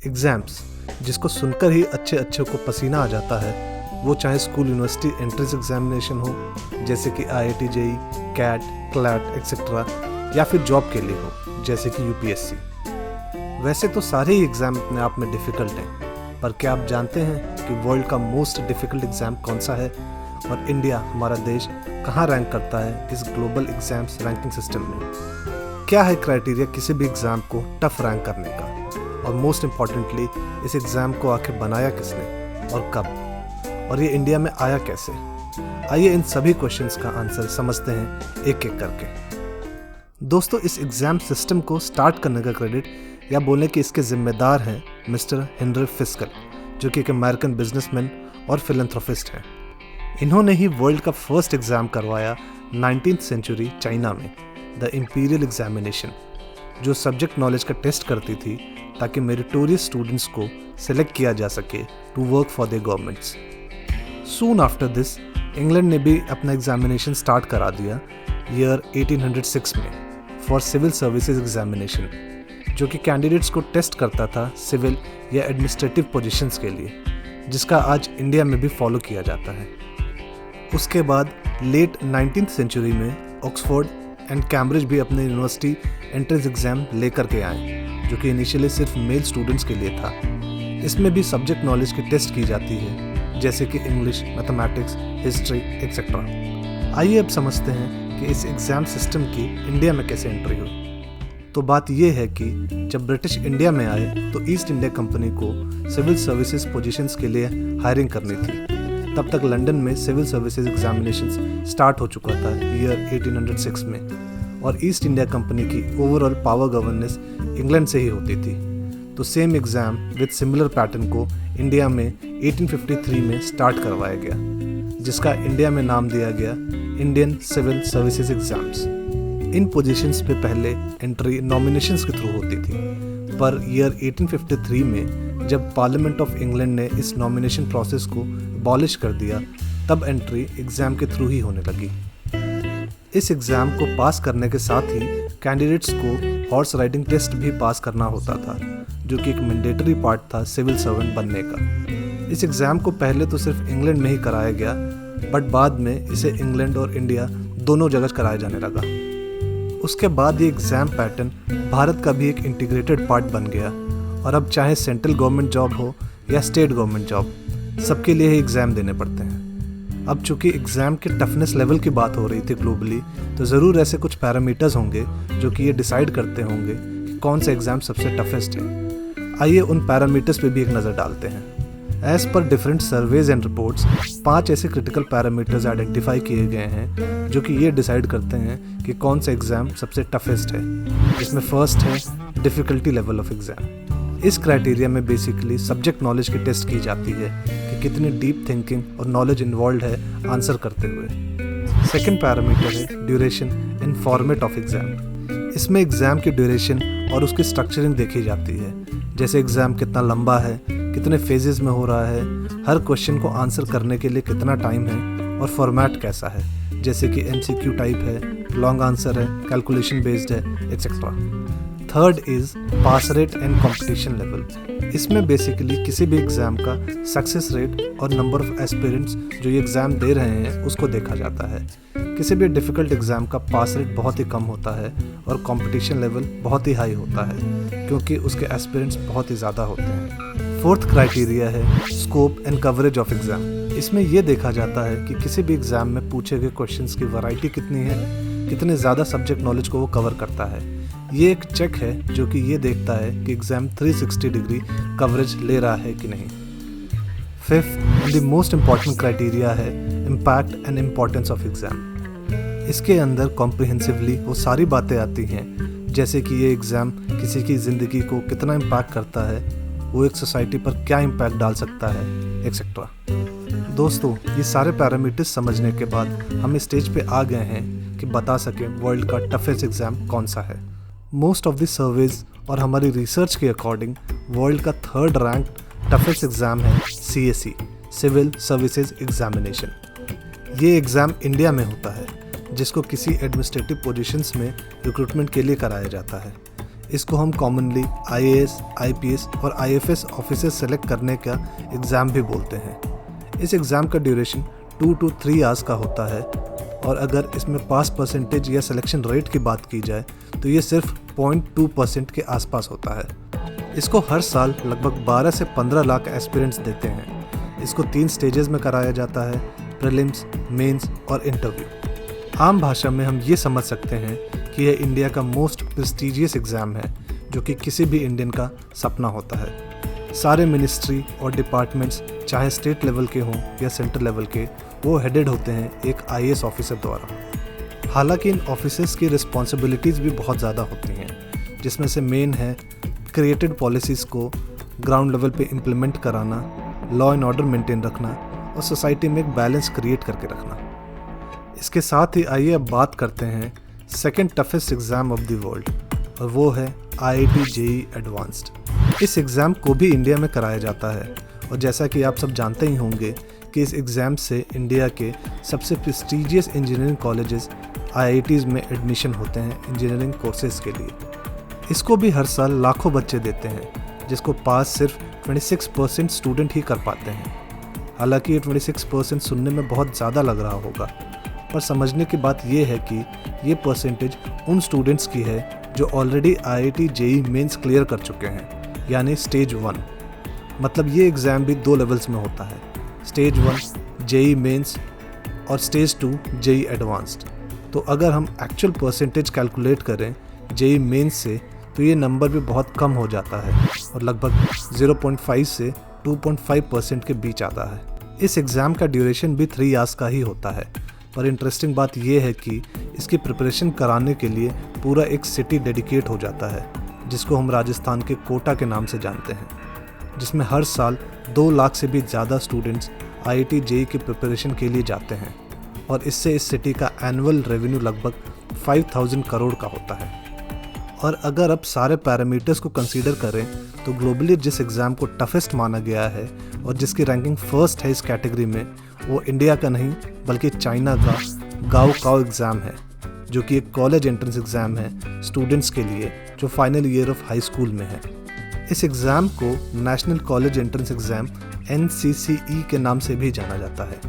Exams जिसको सुनकर ही अच्छे को पसीना आ जाता है, वो चाहे स्कूल यूनिवर्सिटी एंट्रेंस एग्जामिनेशन हो जैसे कि IIT JEE, CAT, CLAT etcetera, या फिर जॉब के लिए हो जैसे कि UPSC। वैसे तो सारे ही एग्ज़ाम अपने आप में डिफ़िकल्ट हैं, पर क्या आप जानते हैं कि वर्ल्ड का मोस्ट डिफ़िकल्ट एग्ज़ाम कौन सा है और इंडिया हमारा देश कहाँ रैंक करता है इस ग्लोबल एग्ज़ाम्स रैंकिंग सिस्टम में? क्या है क्राइटेरिया किसी भी एग्ज़ाम को टफ रैंक करने का, और मोस्ट इम्पॉर्टेंटली इस एग्ज़ाम को आखिर बनाया किसने और कब, और ये इंडिया में आया कैसे? आइए इन सभी क्वेश्चंस का आंसर समझते हैं एक एक करके। दोस्तों, इस एग्ज़ाम सिस्टम को स्टार्ट करने का क्रेडिट या बोलें कि इसके जिम्मेदार हैं मिस्टर हेनरी फिस्कल, जो कि एक अमेरिकन बिजनेसमैन और फिलैंथ्रोपिस्ट हैं। इन्होंने ही वर्ल्ड का फर्स्ट एग्ज़ाम करवाया 19th सेंचुरी चाइना में, द इम्पीरियल एग्जामिनेशन, जो सब्जेक्ट नॉलेज का टेस्ट करती थी ताकि मेरिटोरियस स्टूडेंट्स को सेलेक्ट किया जा सके to work for their governments. Soon after this England ने भी अपना एग्जामिनेशन स्टार्ट करा दिया ईयर 1806 में फॉर सिविल सर्विसेज एग्जामिनेशन, जो कि कैंडिडेट्स को टेस्ट करता था सिविल या एडमिनिस्ट्रेटिव पोजीशंस के लिए, जिसका आज इंडिया में भी फॉलो किया जाता है। उसके बाद लेट 19th सेंचुरी में ऑक्सफोर्ड एंड कैम्ब्रिज भी अपने यूनिवर्सिटी एंट्रेंस एग्ज़ाम लेकर के आए, जो कि इनिशियली सिर्फ मेल स्टूडेंट्स के लिए था। इसमें भी सब्जेक्ट नॉलेज की टेस्ट की जाती है जैसे कि इंग्लिश, मैथमेटिक्स, हिस्ट्री एक्सेट्रा। आइए अब समझते हैं कि इस एग्ज़ाम सिस्टम की इंडिया में कैसे एंट्री हुई। तो बात यह है कि जब ब्रिटिश इंडिया में आए तो ईस्ट इंडिया कंपनी को सिविल सर्विसेज पोजीशंस के लिए हायरिंग करनी थी। तब तक लंदन में सिविल सर्विसेज एग्जामिनेशन स्टार्ट हो चुका था ईयर 1806 में, और ईस्ट इंडिया कंपनी की ओवरऑल पावर गवर्नेंस इंग्लैंड से ही होती थी। तो same exam with similar pattern को इंडिया में 1853 में स्टार्ट करवाया गया, जिसका इंडिया में नाम दिया गया इंडियन सिविल सर्विसेज एग्ज़ाम्स। इन पोजीशंस पे पहले एंट्री नॉमिनेशंस के थ्रू होती थी, पर ईयर 1853 में जब पार्लियामेंट ऑफ इंग्लैंड ने इस नॉमिनेशन प्रोसेस को अबॉलिश कर दिया, तब एंट्री एग्ज़ाम के थ्रू ही होने लगी। इस एग्ज़ाम को पास करने के साथ ही कैंडिडेट्स को हॉर्स राइडिंग टेस्ट भी पास करना होता था, जो कि एक मैंडेटरी पार्ट था सिविल सर्वेंट बनने का। इस एग्ज़ाम को पहले तो सिर्फ इंग्लैंड में ही कराया गया, बट बाद में इसे इंग्लैंड और इंडिया दोनों जगह कराया जाने लगा। उसके बाद ये एग्ज़ाम पैटर्न भारत का भी एक इंटीग्रेटेड पार्ट बन गया, और अब चाहे सेंट्रल गवर्नमेंट जॉब हो या स्टेट गवर्नमेंट जॉब, सबके लिए ही एग्ज़ाम देने पड़ते हैं। अब चूँकि एग्ज़ाम के टफनेस लेवल की बात हो रही थी ग्लोबली, तो ज़रूर ऐसे कुछ पैरामीटर्स होंगे जो कि ये डिसाइड करते होंगे कि कौन सा एग्ज़ाम सबसे टफेस्ट है। आइए उन पैरामीटर्स पे भी एक नज़र डालते हैं। As per different surveys and reports 5 ऐसे क्रिटिकल पैरामीटर्स आइडेंटिफाई किए गए हैं जो कि ये डिसाइड करते हैं कि कौन सा एग्ज़ाम सबसे टफेस्ट है, जिसमें फर्स्ट है डिफ़िकल्टी लेवल ऑफ एग्ज़ाम। इस क्राइटेरिया में बेसिकली सब्जेक्ट नॉलेज की टेस्ट की जाती है कि कितनी डीप थिंकिंग और नॉलेज इन्वॉल्व है आंसर करते हुए। सेकेंड पैरामीटर है duration and format of exam. इसमें एग्ज़ाम की ड्यूरेशन और उसकी स्ट्रक्चरिंग देखी जाती है, जैसे एग्ज़ाम कितना लंबा है, कितने फेजेस में हो रहा है, हर क्वेश्चन को आंसर करने के लिए कितना टाइम है, और फॉर्मेट कैसा है, जैसे कि MCQ टाइप है, लॉन्ग आंसर है, कैलकुलेशन बेस्ड है etcetera. Third is pass rate and competition level. इसमें बेसिकली किसी भी एग्ज़ाम का सक्सेस रेट और नंबर ऑफ एस्पिरेंट्स जो ये एग्ज़ाम दे रहे हैं उसको देखा जाता है। किसी भी डिफ़िकल्ट एग्ज़ाम का पास रेट बहुत ही कम होता है और कंपटीशन लेवल बहुत ही हाई होता है, क्योंकि उसके एस्पिरेंट्स बहुत ही ज़्यादा होते हैं। फोर्थ क्राइटेरिया है scope and coverage of exam. इसमें यह देखा जाता है कि किसी भी एग्ज़ाम में पूछे गए क्वेश्चंस की वैरायटी कितनी है, कितने ज़्यादा सब्जेक्ट नॉलेज को वो कवर करता है। ये एक चेक है जो कि ये देखता है कि एग्ज़ाम 360 डिग्री कवरेज ले रहा है कि नहीं। Fifth and the most important criteria है impact and importance of exam. इसके अंदर कॉम्प्रिहेंसिवली वो सारी बातें आती हैं, जैसे कि ये एग्ज़ाम किसी की ज़िंदगी को कितना इम्पैक्ट करता है, वो एक सोसाइटी पर क्या इम्पैक्ट डाल सकता है एक्सेट्रा। दोस्तों, ये सारे पैरामीटर्स समझने के बाद हम इस स्टेज पे आ गए हैं कि बता सकें वर्ल्ड का टफेस्ट एग्ज़ाम कौन सा है। मोस्ट ऑफ द सर्वेज और हमारी रिसर्च के अकॉर्डिंग वर्ल्ड का थर्ड रैंक टफेस्ट एग्ज़ाम है CSE, सिविल सर्विसेज एग्जामिनेशन। ये एग्ज़ाम इंडिया में होता है, जिसको किसी एडमिनिस्ट्रेटिव पोजीशंस में रिक्रूटमेंट के लिए कराया जाता है। इसको हम कॉमनली IAS, IPS और IFS ऑफिसर सेलेक्ट करने का एग्ज़ाम भी बोलते हैं। इस एग्ज़ाम का ड्यूरेशन 2 to 3 आवर्स का होता है और अगर इसमें पास परसेंटेज या सिलेक्शन रेट की बात की जाए तो ये सिर्फ 0.2% के आसपास होता है। इसको हर साल लगभग 12 से 15 लाख एस्पिरेंट्स देते हैं। इसको 3 स्टेजेस में कराया जाता है, प्रीलिम्स, मेंस और इंटरव्यू। आम भाषा में हम ये समझ सकते हैं कि यह इंडिया का मोस्ट प्रेस्टिजियस एग्ज़ाम है जो कि किसी भी इंडियन का सपना होता है। सारे मिनिस्ट्री और डिपार्टमेंट्स चाहे स्टेट लेवल के हों या सेंट्रल लेवल के, वो हेडेड होते हैं एक IAS ऑफिसर द्वारा। हालांकि इन ऑफिसर्स की रिस्पॉन्सिबिलिटीज़ भी बहुत ज़्यादा होती हैं, जिसमें से मेन है क्रिएटेड पॉलिसीज़ को ग्राउंड लेवल पे इम्प्लीमेंट कराना, लॉ एंड ऑर्डर मेंटेन रखना और सोसाइटी में एक बैलेंस क्रिएट करके रखना। इसके साथ ही आइए अब बात करते हैं second toughest exam of the world, और वो है IIT JEE एडवांस्ड। इस एग्ज़ाम को भी इंडिया में कराया जाता है और जैसा कि आप सब जानते ही होंगे कि इस एग्ज़ाम से इंडिया के सबसे प्रेस्टिजियस इंजीनियरिंग कॉलेजेस IITs में एडमिशन होते हैं इंजीनियरिंग कोर्सेज़ के लिए। इसको भी हर साल लाखों बच्चे देते हैं, जिसको पास सिर्फ 26% स्टूडेंट ही कर पाते हैं। हालांकि ये 26% सुनने में बहुत ज़्यादा लग रहा होगा, पर समझने की बात ये है कि ये परसेंटेज उन स्टूडेंट्स की है जो already IIT JEE mains clear कर चुके हैं, यानी स्टेज 1। मतलब ये एग्ज़ाम भी 2 लेवल्स में होता है, स्टेज 1 JEE मेंस और स्टेज 2 JEE एडवांस्ड। तो अगर हम एक्चुअल परसेंटेज कैलकुलेट करें JEE मेंस से तो ये नंबर भी बहुत कम हो जाता है और लगभग 0.5 से 2.5% के बीच आता है। इस एग्ज़ाम का ड्यूरेशन भी 3 आवर्स का ही होता है, पर इंटरेस्टिंग बात यह है कि इसकी प्रिपरेशन कराने के लिए पूरा एक सिटी डेडिकेट हो जाता है, जिसको हम राजस्थान के कोटा के नाम से जानते हैं, जिसमें हर साल 2 लाख से भी ज़्यादा स्टूडेंट्स IIT JEE की प्रिपरेशन के लिए जाते हैं और इससे इस सिटी का एनुअल रेवेन्यू लगभग 5000 करोड़ का होता है। और अगर अब सारे पैरामीटर्स को कंसीडर करें तो ग्लोबली जिस एग्ज़ाम को टफेस्ट माना गया है और जिसकी रैंकिंग फर्स्ट है इस कैटेगरी में, वो इंडिया का नहीं बल्कि चाइना का गाओकाओ एग्ज़ाम है, जो कि एक कॉलेज एंट्रेंस एग्ज़ाम है स्टूडेंट्स के लिए जो final year of high school में है। इस एग्ज़ाम को national college entrance exam NCCE के नाम से भी जाना जाता है।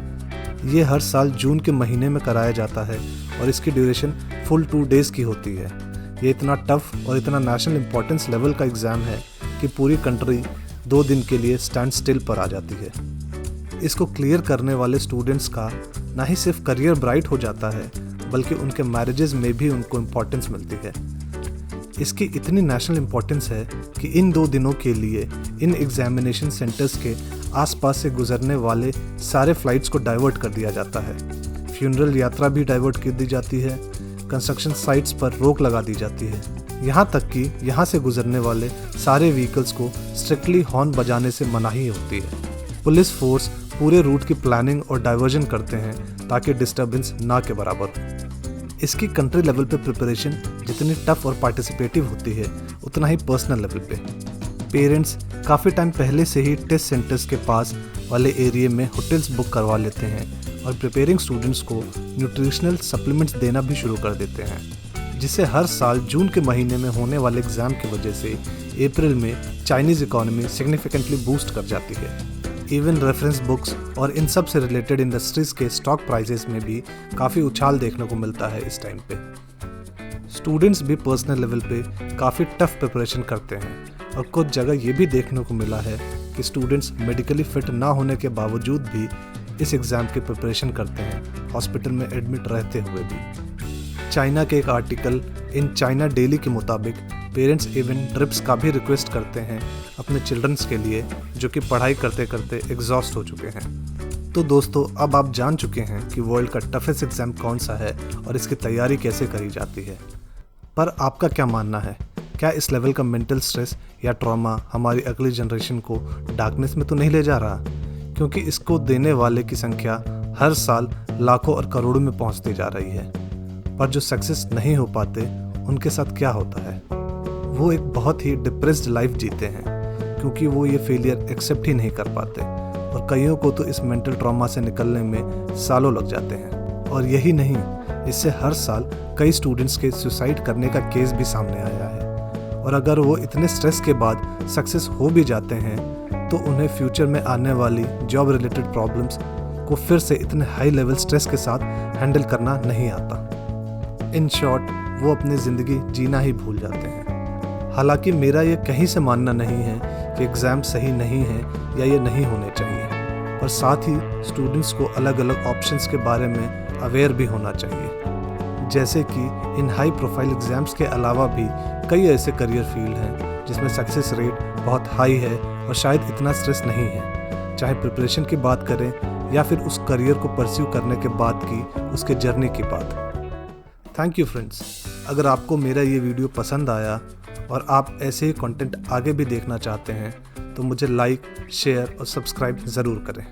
ये हर साल जून के महीने में कराया जाता है और इसकी ड्यूरेशन फुल 2 डेज़ की होती है। ये इतना टफ और इतना नेशनल इम्पोर्टेंस लेवल का एग्ज़ाम है कि पूरी कंट्री 2 दिन के लिए स्टैंड स्टिल पर आ जाती है। इसको क्लियर करने वाले स्टूडेंट्स का ना ही सिर्फ करियर ब्राइट हो जाता है, बल्कि उनके मैरिजेस में भी उनको इम्पोर्टेंस मिलती है। इसकी इतनी नेशनल इम्पोर्टेंस है कि इन 2 दिनों के लिए इन एग्जामिनेशन सेंटर्स के आसपास से गुजरने वाले सारे फ्लाइट्स को डाइवर्ट कर दिया जाता है। फ्यूनरल यात्रा भी डाइवर्ट कर दी जाती है, कंस्ट्रक्शन साइट्स पर रोक लगा दी जाती है, यहाँ तक कि यहाँ से गुजरने वाले सारे व्हीकल्स को स्ट्रिक्टली हॉर्न बजाने से मनाही होती है। पुलिस फोर्स पूरे रूट की प्लानिंग और डाइवर्जन करते हैं ताकि डिस्टर्बेंस ना के बराबर हो। इसकी कंट्री लेवल पे प्रिपरेशन जितनी टफ और पार्टिसिपेटिव होती है, उतना ही पर्सनल लेवल पे पेरेंट्स काफ़ी टाइम पहले से ही टेस्ट सेंटर्स के पास वाले एरिया में होटल्स बुक करवा लेते हैं और प्रिपेयरिंग स्टूडेंट्स को न्यूट्रिशनल सप्लीमेंट्स देना भी शुरू कर देते हैं, जिससे हर साल जून के महीने में होने वाले एग्ज़ाम की वजह से अप्रैल में चाइनीज़ इकोनॉमी सिग्निफिकेंटली बूस्ट कर जाती है। इवन रेफरेंस बुक्स और इन सब से रिलेटेड इंडस्ट्रीज़ के स्टॉक प्राइजेस में भी काफ़ी उछाल देखने को मिलता है इस टाइम पे। स्टूडेंट्स भी पर्सनल लेवल पे काफ़ी टफ प्रिपरेशन करते हैं और कुछ जगह ये भी देखने को मिला है कि स्टूडेंट्स मेडिकली फिट ना होने के बावजूद भी इस एग्ज़ाम की प्रिपरेशन करते हैं, हॉस्पिटल में एडमिट रहते हुए भी। चाइना के एक आर्टिकल इन चाइना डेली के मुताबिक पेरेंट्स इवन ट्रिप्स का भी रिक्वेस्ट करते हैं अपने चिल्ड्रंस के लिए, जो कि पढ़ाई करते करते एग्जॉस्ट हो चुके हैं। तो दोस्तों, अब आप जान चुके हैं कि वर्ल्ड का टफेस्ट एग्ज़ाम कौन सा है और इसकी तैयारी कैसे करी जाती है। पर आपका क्या मानना है? क्या इस लेवल का मेंटल स्ट्रेस या ट्रॉमा हमारी अगली जनरेशन को डार्कनेस में तो नहीं ले जा रहा? क्योंकि इसको देने वाले की संख्या हर साल लाखों और करोड़ों में पहुंचती जा रही है। पर जो सक्सेस नहीं हो पाते, उनके साथ क्या होता है? वो एक बहुत ही डिप्रेस्ड लाइफ जीते हैं, क्योंकि वो ये फेलियर एक्सेप्ट ही नहीं कर पाते और कईयों को तो इस मेंटल ट्रॉमा से निकलने में सालों लग जाते हैं। और यही नहीं, इससे हर साल कई स्टूडेंट्स के सुसाइड करने का केस भी सामने आया है और अगर वो इतने स्ट्रेस के बाद सक्सेस हो भी जाते हैं तो उन्हें फ्यूचर में आने वाली जॉब रिलेटेड प्रॉब्लम्स को फिर से इतने हाई लेवल स्ट्रेस के साथ हैंडल करना नहीं आता। इन शॉर्ट, वो अपनी ज़िंदगी जीना ही भूल जाते हैं। हालांकि मेरा ये कहीं से मानना नहीं है कि एग्ज़ाम सही नहीं है या ये नहीं होने चाहिए, पर साथ ही स्टूडेंट्स को अलग अलग ऑप्शंस के बारे में अवेयर भी होना चाहिए। जैसे कि इन हाई प्रोफाइल एग्ज़ाम्स के अलावा भी कई ऐसे करियर फील्ड हैं जिसमें सक्सेस रेट बहुत हाई है और शायद इतना स्ट्रेस नहीं है, चाहे प्रिपरेशन की बात करें या फिर उस करियर को परस्यू करने के बाद की उसके जर्नी की बात। Thank you friends. अगर आपको मेरा ये वीडियो पसंद आया और आप ऐसे ही कंटेंट आगे भी देखना चाहते हैं तो मुझे लाइक, शेयर और सब्सक्राइब ज़रूर करें।